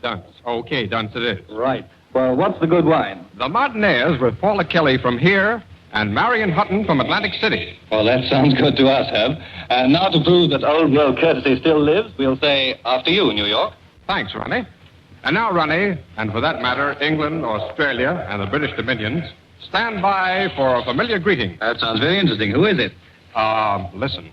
Dunce. Okay, Dunce it is. Right. Well, what's the good wine? The Martinez with Paula Kelly from here and Marion Hutton from Atlantic City. Well, that sounds good to us, Heb. And now to prove that old world courtesy still lives, we'll say, after you, New York. Thanks, Ronnie. And now, Ronnie, and for that matter, England, Australia, and the British Dominions, stand by for a familiar greeting. That sounds very interesting. Who is it? Listen.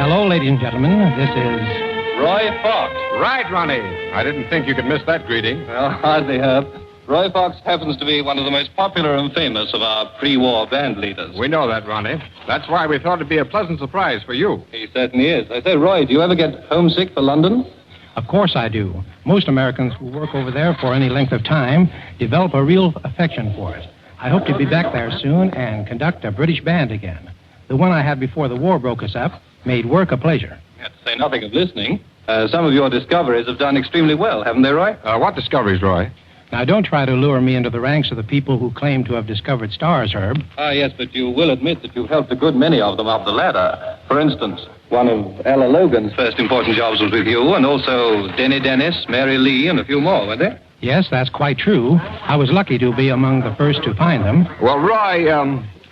Hello, ladies and gentlemen. This is... Roy Fox. Right, Ronnie. I didn't think you could miss that greeting. Well, hardly, Herb. Roy Fox happens to be one of the most popular and famous of our pre-war band leaders. We know that, Ronnie. That's why we thought it'd be a pleasant surprise for you. He certainly is. I say, Roy, do you ever get homesick for London? Of course I do. Most Americans who work over there for any length of time develop a real affection for it. I hope to be back there soon and conduct a British band again. The one I had before the war broke us up made work a pleasure. To say nothing of listening. Some of your discoveries have done extremely well, haven't they, Roy? What discoveries, Roy? Now, don't try to lure me into the ranks of the people who claim to have discovered stars, Herb. Yes, but you will admit that you've helped a good many of them up the ladder. For instance, one of Ella Logan's first important jobs was with you, and also Denny Dennis, Mary Lee, and a few more, weren't there? Yes, that's quite true. I was lucky to be among the first to find them. Well, Roy,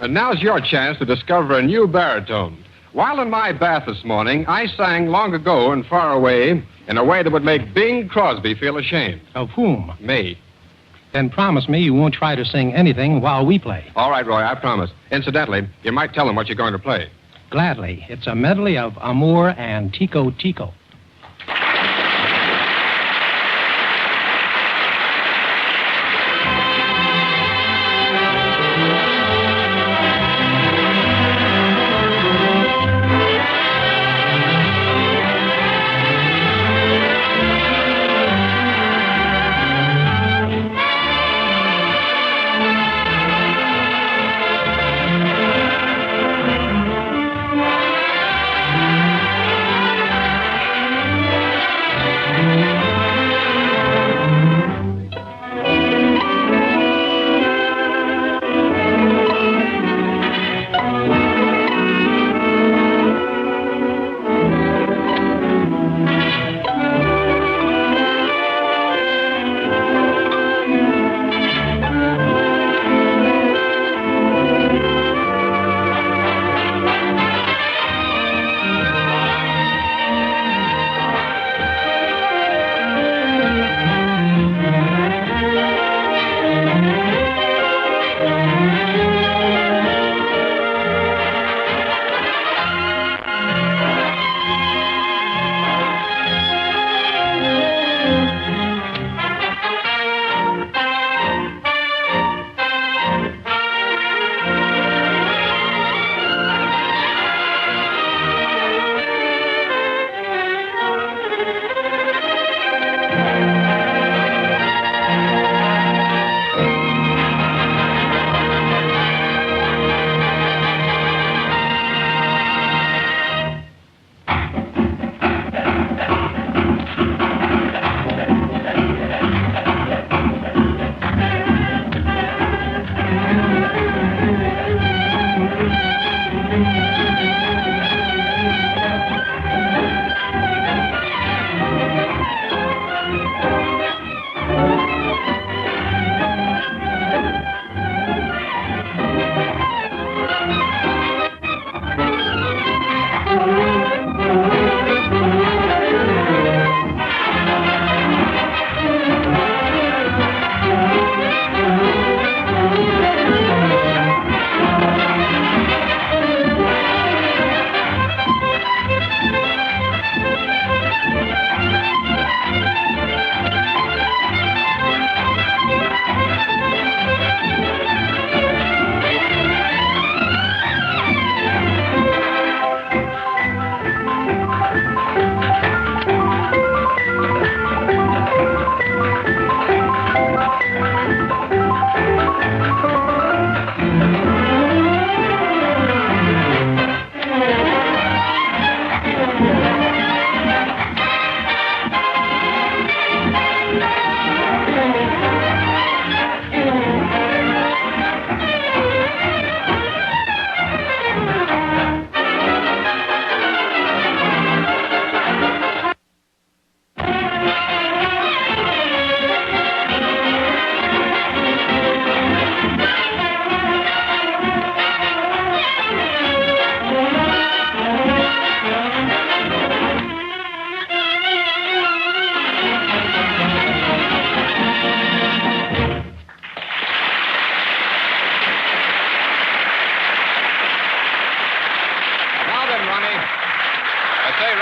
now's your chance to discover a new baritone. While in my bath this morning, I sang Long Ago and Far Away in a way that would make Bing Crosby feel ashamed. Of whom? Me. Then promise me you won't try to sing anything while we play. All right, Roy, I promise. Incidentally, you might tell him what you're going to play. Gladly. It's a medley of Amour and Tico Tico.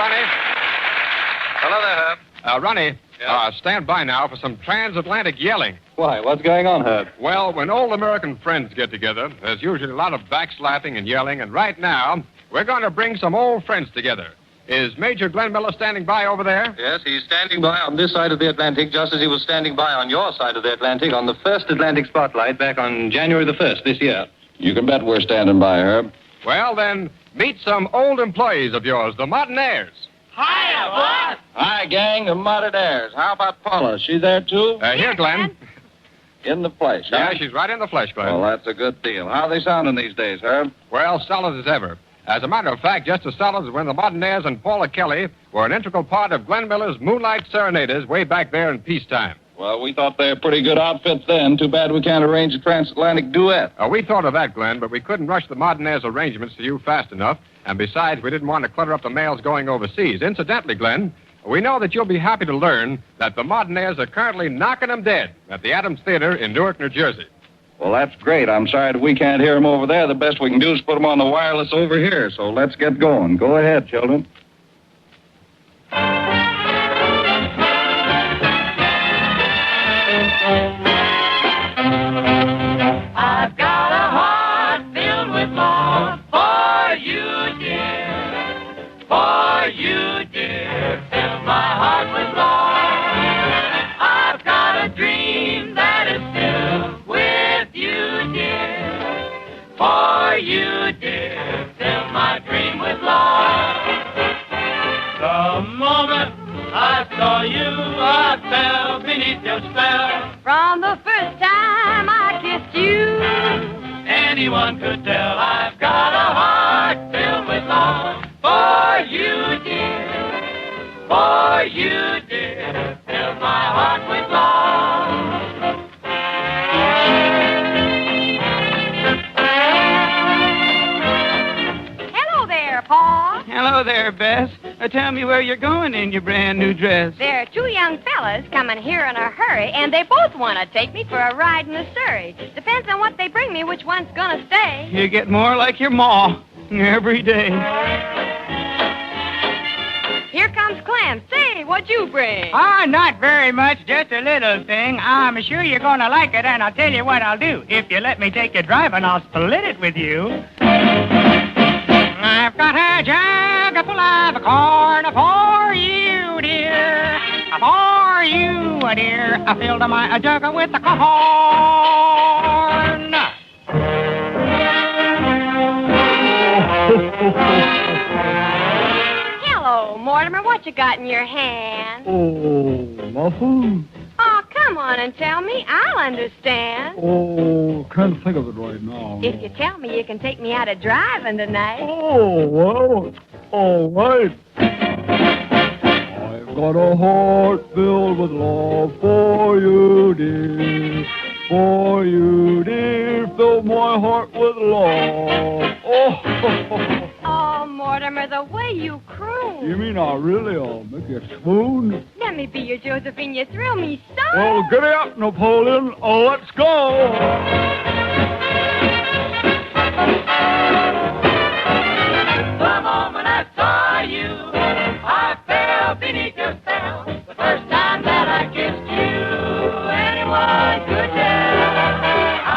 Ronnie. Hello there, Herb. Ronnie, Yeah? stand by now for some transatlantic yelling. Why, what's going on, Herb? Well, when old American friends get together, there's usually a lot of backslapping and yelling, and right now, we're going to bring some old friends together. Is Major Glenn Miller standing by over there? Yes, he's standing by on this side of the Atlantic, just as he was standing by on your side of the Atlantic on the first Atlantic Spotlight back on January the 1st this year. You can bet we're standing by, Herb. Well, then, meet some old employees of yours, the Martinaires. Hiya, boss. Hi, gang, the Martinaires. How about Paula? She there, too? Here, Glenn. In the flesh, huh? Yeah, she's right in the flesh, Glenn. Well, that's a good deal. How are they sounding these days, Herb? Well, solid as ever. As a matter of fact, just as solid as when the Martinaires and Paula Kelly were an integral part of Glenn Miller's Moonlight Serenaders way back there in peacetime. Well, we thought they were pretty good outfits then. Too bad we can't arrange a transatlantic duet. We thought of that, Glenn, but we couldn't rush the Martinaires arrangements to you fast enough. And besides, we didn't want to clutter up the mails going overseas. Incidentally, Glenn, we know that you'll be happy to learn that the Martinaires are currently knocking 'em dead at the Adams Theater in Newark, New Jersey. Well, that's great. I'm sorry that we can't hear them over there. The best we can do is put them on the wireless over here. So let's get going. Go ahead, children. I've got a heart filled with love for you, dear. For you, dear. Fill my heart with love. I've got a dream that is filled with you, dear. For you, dear. Fill my dream with love. The moment I saw you, I fell beneath your spell. From the first time I kissed you, Anyone could tell I've got a heart filled with love for you, dear. For you, dear. Fill my heart with love. hello there, Paul. Hello there, Bess. Tell me where you're going in your brand new dress. There are two young fellas coming here in a hurry, and they both want to take me for a ride in the Surrey. Depends on what they bring me, which one's gonna stay. You get more like your ma every day. Here comes Clem. Say, what'd you bring? Not very much, just a little thing. I'm sure you're going to like it, and I'll tell you what I'll do. If you let me take you driving, I'll split it with you. I've got a jug full of corn for you, dear. For you, dear. I filled my jug with the corn. Hello, Mortimer. What you got in your hand? Oh, muffin? Oh, come on and tell me. I'll understand. Oh, can't think of it right now. If you tell me you can take me out a driving tonight. Oh, well, all right. I've got a heart filled with love for you, dear. For you, dear. Fill my heart with love. Oh, Oh, Mortimer, the way you croon. you mean I really make you swoon? Let me be your Josephine. You thrill me so. Well, giddy up, Napoleon. Oh, let's go. The moment I saw you, I fell beneath your spell. The first time that I kissed you, anyone could tell.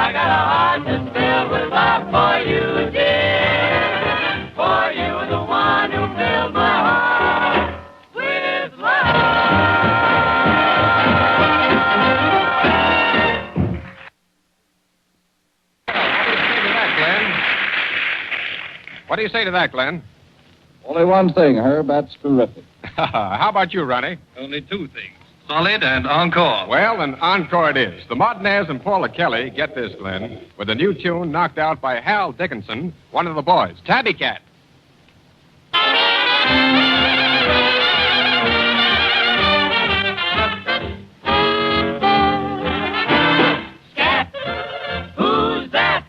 I got a heart that's filled with love for you, dear. For you are the one who filled my heart with What do you say to that, Glenn? Only one thing, Herb. That's terrific. How about you, Ronnie? Only two things. Solid and encore. Well, then encore it is. The Martinaires and Paula Kelly, get this, Glenn, with a new tune knocked out by Hal Dickinson, one of the boys, Tabby Cat. Scat, who's that?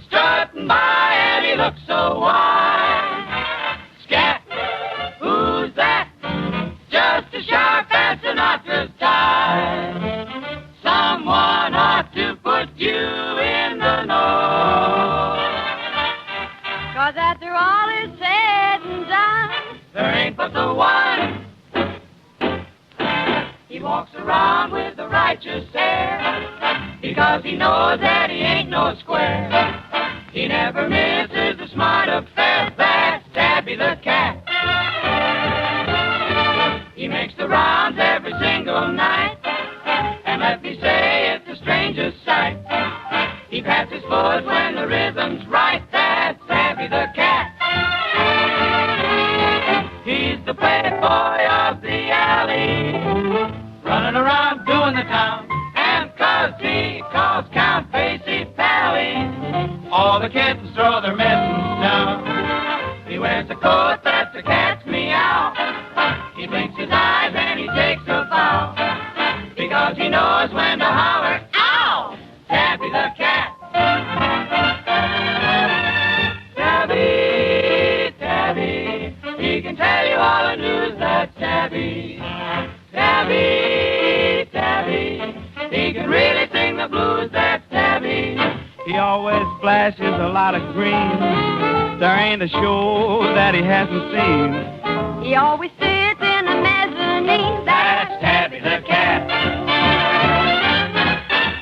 Strutting by and he looks so wide. Scat, who's that? Just as sharp as Sinatra's tie. Someone ought to put you in the know. 'Cause after all is said and done, there ain't but the one. He walks around with a righteous air because he knows that he ain't no square. He never misses a smart affair. That's Tabby the cat. He makes the rounds every single night, and let me say it's the strangest sight. He pats his foot when the rhythm's right. That's Tabby the cat. He's the playboy of the alley, running around doing the town. And 'cause he calls Count Basie Pally, all the kittens throw their mittens down. He wears a coat that's the cat's meow. He blinks his eyes and he takes a bow, because he knows when to holler, ow! Tabby the cat. Tabby, Tabby, he can tell you all the news. That's Tabby. Tabby, Tabby, he can really sing the blues. That's Tabby. He always flashes a lot of green. There ain't a show that he hasn't seen. He always sits in the mezzanine. That's Tabby the cat.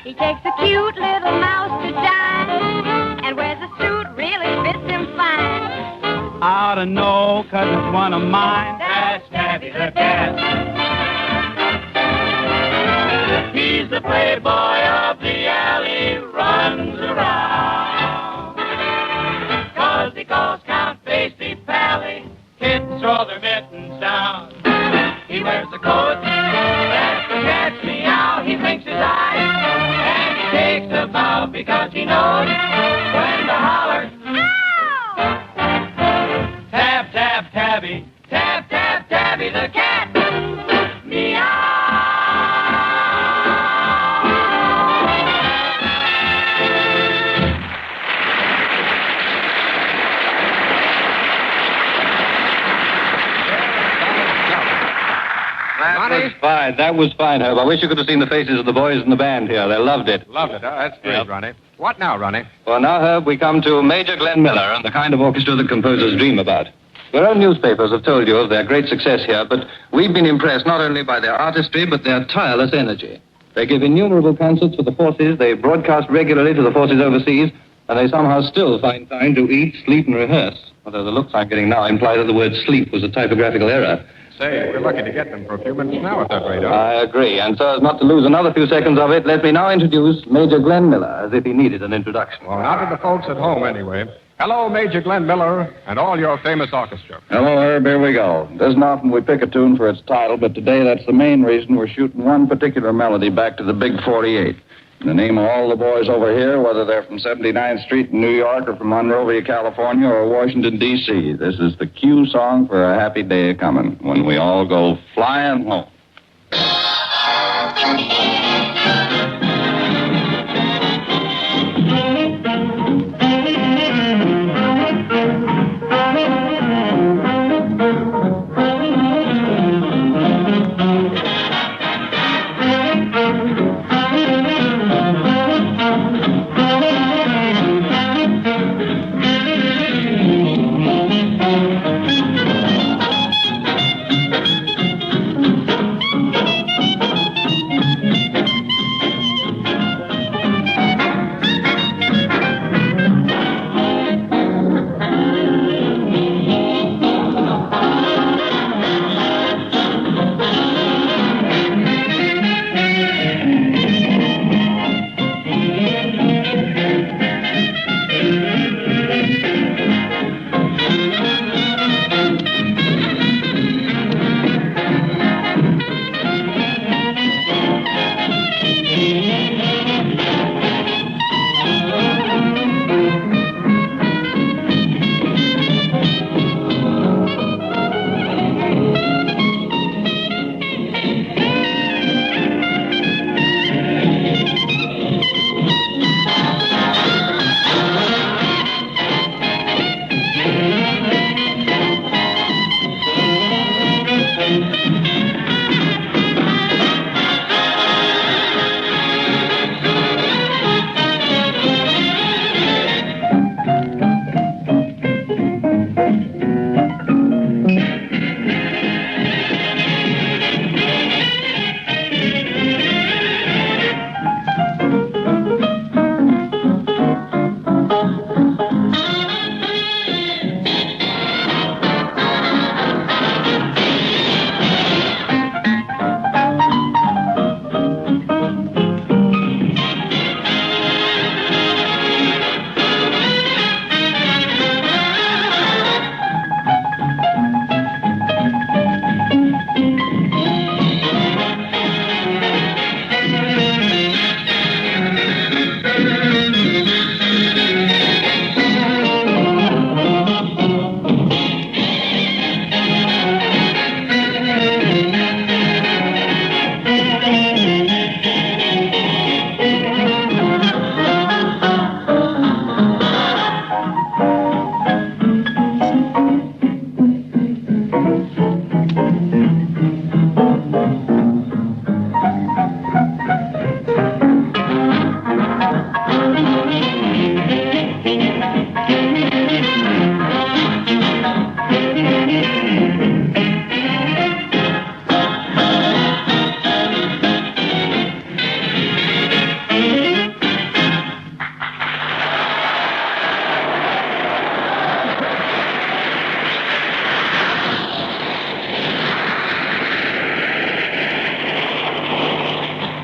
He takes a cute little mouse to dine and wears a suit really fits him fine. I ought to know 'cause it's one of mine. That's Tabby the cat. He's the playboy of the alley, runs around 'cause he calls Count Basie Pally. Kids throw their mittens down. He wears a coat that's the cat's meow. He blinks his eyes and he takes a bow, because he knows when to holler, ow! Tab, tab, Tabby, tab, tab, Tabby the cat. Meow. That was fine, Herb. I wish you could have seen the faces of the boys in the band here. They loved it. Loved it. That's great, Yep. Ronnie. What now, Ronnie? Well, now, Herb, we come to Major Glenn Miller and the kind of orchestra that composers dream about. Your own newspapers have told you of their great success here, but we've been impressed not only by their artistry, but their tireless energy. They give innumerable concerts for the forces, they broadcast regularly to the forces overseas, and they somehow still find time to eat, sleep, and rehearse. Although the looks I'm getting now imply that the word sleep was a typographical error. Say, we're lucky to get them for a few minutes now at that rate, huh? I agree, and so as not to lose another few seconds of it, let me now introduce Major Glenn Miller, as if he needed an introduction. Well, not to the folks at home, anyway. Hello, Major Glenn Miller, and all your famous orchestra. Hello, Herb. Here we go. It isn't often we pick a tune for its title, but today that's the main reason we're shooting one particular melody back to the Big 48. In the name of all the boys over here, whether they're from 79th Street in New York or from Monrovia, California, or Washington, D.C., this is the cue song for a happy day coming when we all go flying home.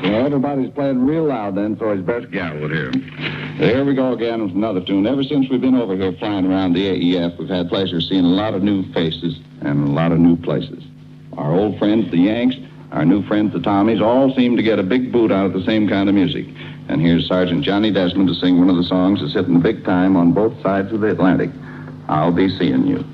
Well, everybody's playing real loud then, so his best gal would hear him. Here we go again with another tune. Ever since we've been over here flying around the AEF, we've had pleasure seeing a lot of new faces and a lot of new places. Our old friends, the Yanks, our new friends, the Tommies, all seem to get a big boot out of the same kind of music. And here's Sergeant Johnny Desmond to sing one of the songs that's hitting the big time on both sides of the Atlantic. I'll Be Seeing You.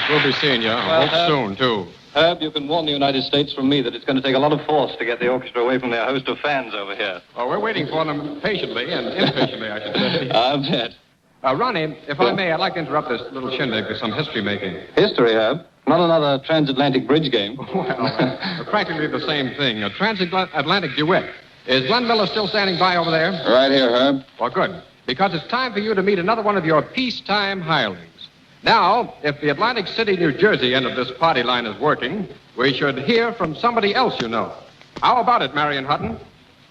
We'll be seeing you. I hope soon, too. Herb, you can warn the United States from me that it's going to take a lot of force to get the orchestra away from their host of fans over here. Oh, we're waiting for them patiently and impatiently, I should say. I bet. Ronnie, if I may, I'd like to interrupt this little shindig with some history making. History, Herb? Not another transatlantic bridge game. Well, practically the same thing. A transatlantic duet. Is Glenn Miller still standing by over there? Right here, Herb. Well, good. Because it's time for you to meet another one of your peacetime hirelings. Now, if the Atlantic City, New Jersey end of this party line is working, we should hear from somebody else you know. How about it, Marion Hutton?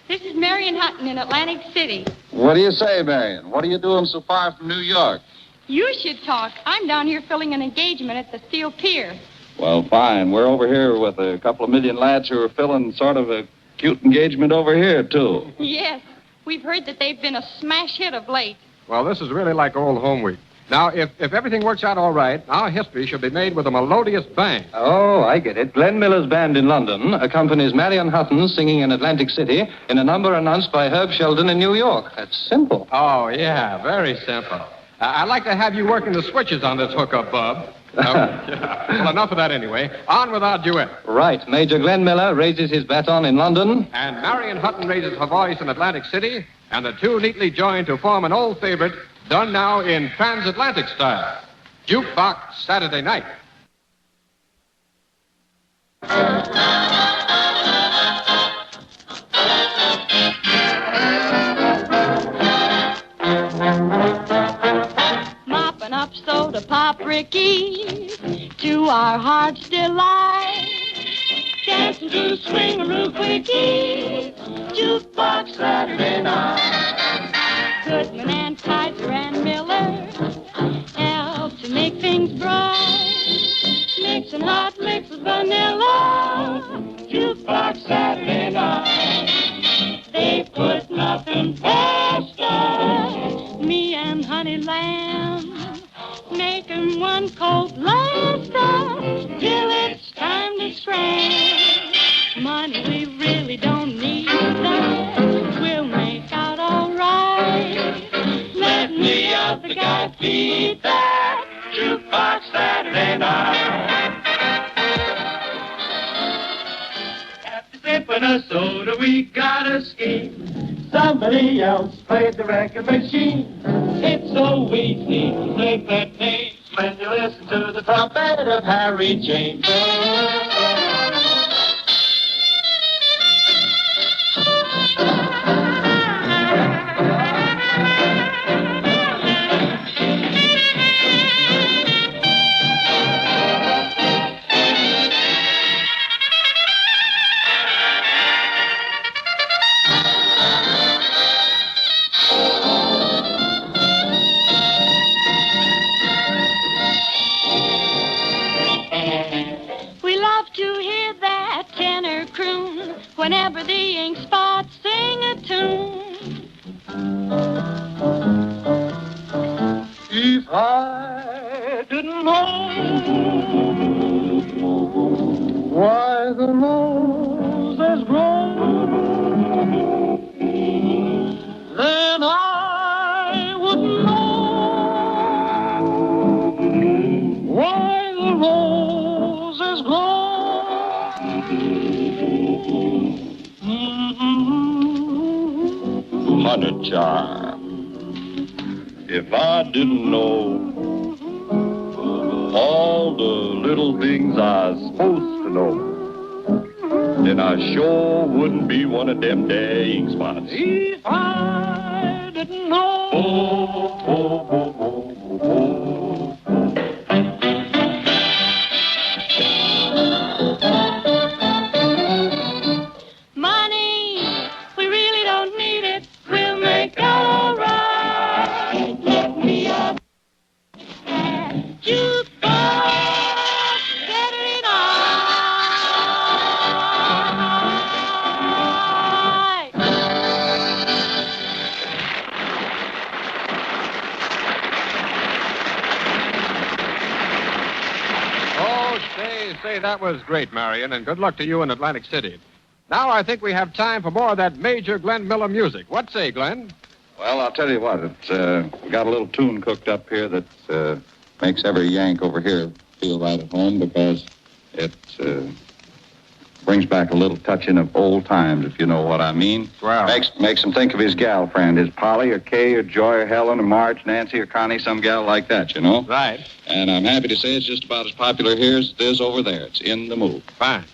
This is Marion Hutton in Atlantic City. What do you say, Marion? What are you doing so far from New York? You should talk. I'm down here filling an engagement at the Steel Pier. Well, fine. We're over here with a couple of million lads who are filling sort of a cute engagement over here, too. Yes. We've heard that they've been a smash hit of late. Well, this is really like old home week. Now, if everything works out all right, our history should be made with a melodious bang. Oh, I get it. Glenn Miller's band in London accompanies Marion Hutton singing in Atlantic City in a number announced by Herb Sheldon in New York. That's simple. Oh, yeah, very simple. I'd like to have you working the switches on this hookup, Bub. Yeah. Well, enough of that anyway. On with our duet. Right. Major Glenn Miller raises his baton in London. And Marion Hutton raises her voice in Atlantic City, and the two neatly join to form an old favorite, done now in transatlantic style. Jukebox Saturday Night. Mopping up soda pop Ricky to our heart's delight. Dancing to the swing-a-roo quickie, Jukebox Saturday Night. Goodman and Kaiser and Miller help to make things bright. Mixing hot mix with vanilla, Jukebox Saturday Night. They put nothing past us, me and Honey Lamb, making one cold blast us till it's time to scram. Money we really don't need that, we'll make out all right. Let me out the guy beat that, Jukebox Saturday Night. After sipping a soda, we got a scheme. Somebody else played the record machine. It's so easy to make that name when you listen to the trumpet of Harry James. Whenever the ink spots sing a tune. If I didn't know why the roses grow, then I wouldn't know why the roses grow. Honey child, if I didn't know all the little things I was supposed to know, then I sure wouldn't be one of them there ink spots. If I didn't know. That was great, Marion, and good luck to you in Atlantic City. Now I think we have time for more of that Major Glenn Miller music. What say, Glenn? Well, I'll tell you what. We got a little tune cooked up here that makes every Yank over here feel right at home because it brings back a little touching of old times, if you know what I mean. Well, makes him think of his gal friend, his Polly or Kay or Joy or Helen or Marge, Nancy or Connie, some gal like that, you know? Right. And I'm happy to say it's just about as popular here as it is over there. It's in the move. Fine.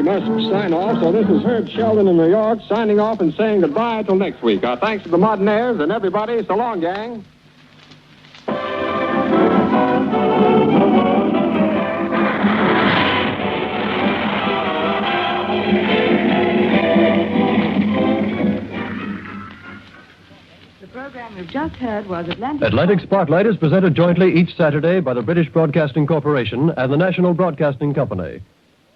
we must sign off, so this is Herb Sheldon in New York signing off and saying goodbye till next week. Our thanks to the Modernaires and everybody. So long, gang. The program you've just heard was Atlantic... Atlantic Spotlight is presented jointly each Saturday by the British Broadcasting Corporation and the National Broadcasting Company.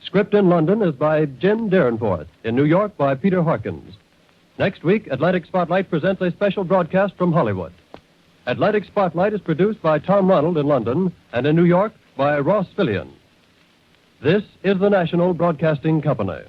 Script in London is by Jim Derenforth. In New York by Peter Harkins. Next week, Atlantic Spotlight presents a special broadcast from Hollywood. Atlantic Spotlight is produced by Tom Ronald in London and in New York by Ross Fillion. This is the National Broadcasting Company.